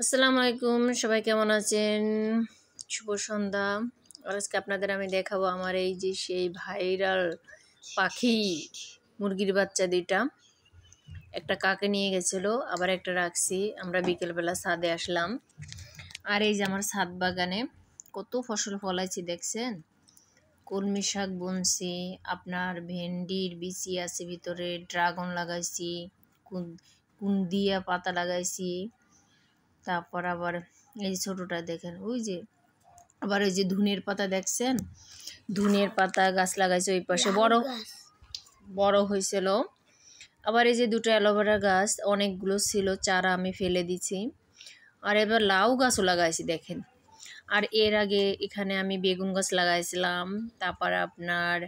আসসালামু আলাইকুম, সবাই কেমন আছেন? শুভ সন্ধ্যা। আর আজকে আপনাদের আমি দেখাবো আমার এই যে সেই ভাইরাল পাখি মুরগির বাচ্চা দুইটা। একটা কাকে নিয়ে গেছিলো, আবার একটা রাখছি। আমরা বিকেলবেলা ছাদে আসলাম। আর এই যে আমার ছাদ বাগানে কত ফসল ফলাইছি দেখছেন। কলমি শাক বুনছি, আপনার ভেন্ডির বিচি আছে ভিতরে, ড্রাগন লাগাইছি, কুন্দিয়া পাতা লাগাইছি। তারপর আবার এই ছোটটা দেখেন, ওই যে আবার ওই যে ধুনের পাতা দেখছেন, ধুনের পাতা গাছ লাগাইছে ওই পাশে, বড় বড় হয়েছিল। আবার এই যে দুটো অ্যালোভেরা গাছ অনেকগুলো ছিল, চারা আমি ফেলে দিছি। আর এবার লাউ গাছও লাগাইছি দেখেন। আর এর আগে এখানে আমি বেগুন গাছ লাগাইছিলাম, তারপর আপনার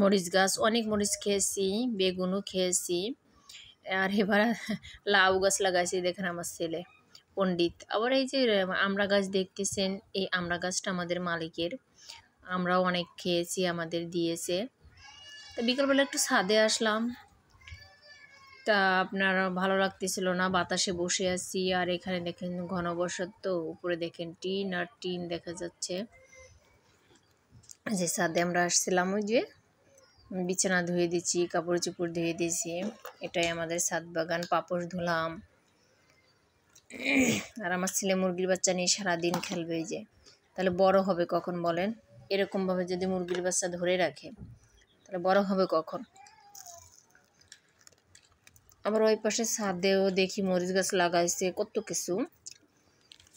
মরিচ গাছ, অনেক মরিচ খেয়েছি, বেগুনও খেয়েছি। আর এবার লাউ গাছ লাগাইছি দেখেন আমার ছেলে পণ্ডিত। আবার এই যে আমড়া গাছ দেখতেছেন, এই আমড়া গাছটা আমাদের মালিকের, আমরাও অনেক খেয়েছি, আমাদের দিয়েছে। তা বিকালবেলা একটু ছাদে আসলাম, তা আপনার ভালো লাগতেছিল না, বাতাসে বসে আছি। আর এখানে দেখেন ঘন বসত, তো উপরে দেখেন টিন আর টিন দেখা যাচ্ছে। যে ছাদে আমরা আসছিলাম, ওই যে বিছানা ধুয়ে দিচ্ছি, কাপড় চোপড় ধুয়ে দিয়েছি। এটাই আমাদের ছাদ বাগান, পাপড় ধুলাম। আর আমার ছেলে মুরগির বাচ্চা নিয়ে সারাদিন খেলবে। এই যে তাহলে বড় হবে কখন বলেন? এরকমভাবে যদি মুরগির বাচ্চা ধরে রাখে তাহলে বড় হবে কখন? আবার ওই পাশে ছাদেও দেখি মরিচ গাছ লাগাইছে, কত কিছু।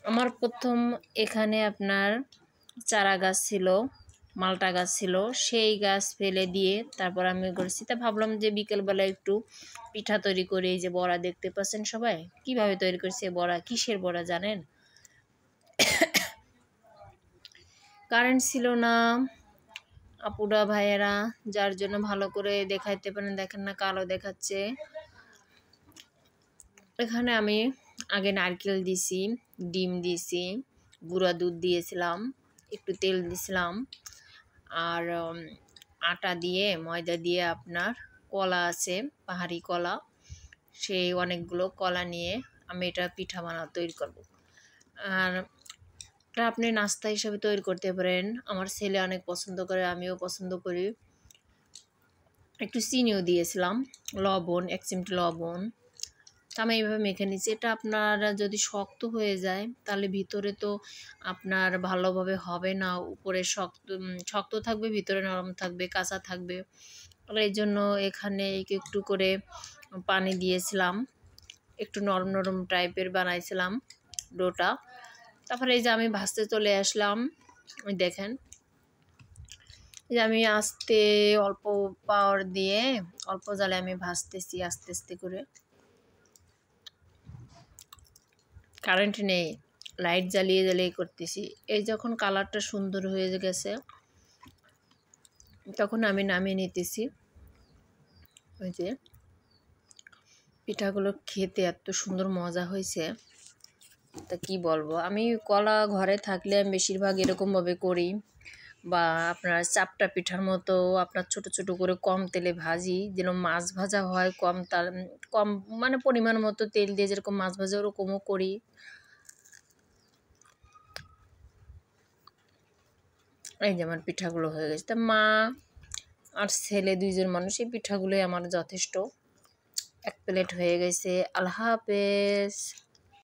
আমার প্রথম এখানে আপনার চারা গাছ ছিল, মালটা গাছ ছিল, সেই গাছ ফেলে দিয়ে তারপর আমি করেছি। তা ভাবলাম যে বিকেলবেলা একটু পিঠা তৈরি করে, এই যে বড়া দেখতে পাচ্ছেন সবাই কিভাবে তৈরি করছে। বড়া কিসের বড়া জানেন? কারেন্ট ছিল না আপুরা ভাইয়েরা, যার জন্য ভালো করে দেখাইতে পারেন, দেখেন না কালো দেখাচ্ছে। এখানে আমি আগে নারকেল দিছি, ডিম দিছি, গুঁড়া দুধ দিয়েছিলাম, একটু তেল দিছিলাম, আর আটা দিয়ে ময়দা দিয়ে আপনার কলা আছে, পাহাড়ি কলা, সেই অনেকগুলো কলা নিয়ে আমি এটা পিঠা তৈরি করব। আর এটা আপনি নাস্তা হিসাবে তৈরি করতে পারেন। আমার ছেলে অনেক পছন্দ করে, আমিও পছন্দ করি। একটু চিনিও দিয়েছিলাম, লবণ, 1 চিমটি লবণ। আমি এইভাবে মেখে নিচ্ছি। এটা আপনারা যদি শক্ত হয়ে যায় তাহলে ভিতরে তো আপনার ভালোভাবে হবে না, উপরে শক্ত শক্ত থাকবে, ভিতরে নরম থাকবে, কাঁচা থাকবে। আর এই জন্য এখানে একটু করে পানি দিয়েছিলাম, একটু নরম নরম টাইপের বানাইছিলাম ডোটা। তারপরে এই যে আমি ভাজতে চলে আসলাম, ওই দেখেন এই যে আমি আস্তে অল্প পাওয়ার দিয়ে অল্প জালে আমি ভাজতেছি আস্তে আস্তে করে। কারেন্ট নেই, লাইট জ্বালিয়ে জ্বালিয়ে করতেছি। এই যখন কালারটা সুন্দর হয়ে গেছে তখন আমি নামিয়ে নিতেছি। ওই যে পিঠাগুলো খেতে এত সুন্দর মজা হয়েছে, তা কি বলবো। আমি কলা ঘরে থাকলে আমি বেশিরভাগ এরকমভাবে করি, বা আপনার চাপটা পিঠার মতো আপনার ছোট ছোট করে কম তেলে ভাজি, যেন মাছ ভাজা হয় কম কম মানে পরিমাণ মতো তেল দিয়ে যেরকম মাছ ভাজা ওরকমও করি। এই যে আমার পিঠাগুলো হয়ে গেছে। তা মা আর ছেলে 2 জন মানুষ, এই পিঠাগুলোই আমার যথেষ্ট। 1 প্লেট হয়ে গেছে। আল্লাহ হাফেজ।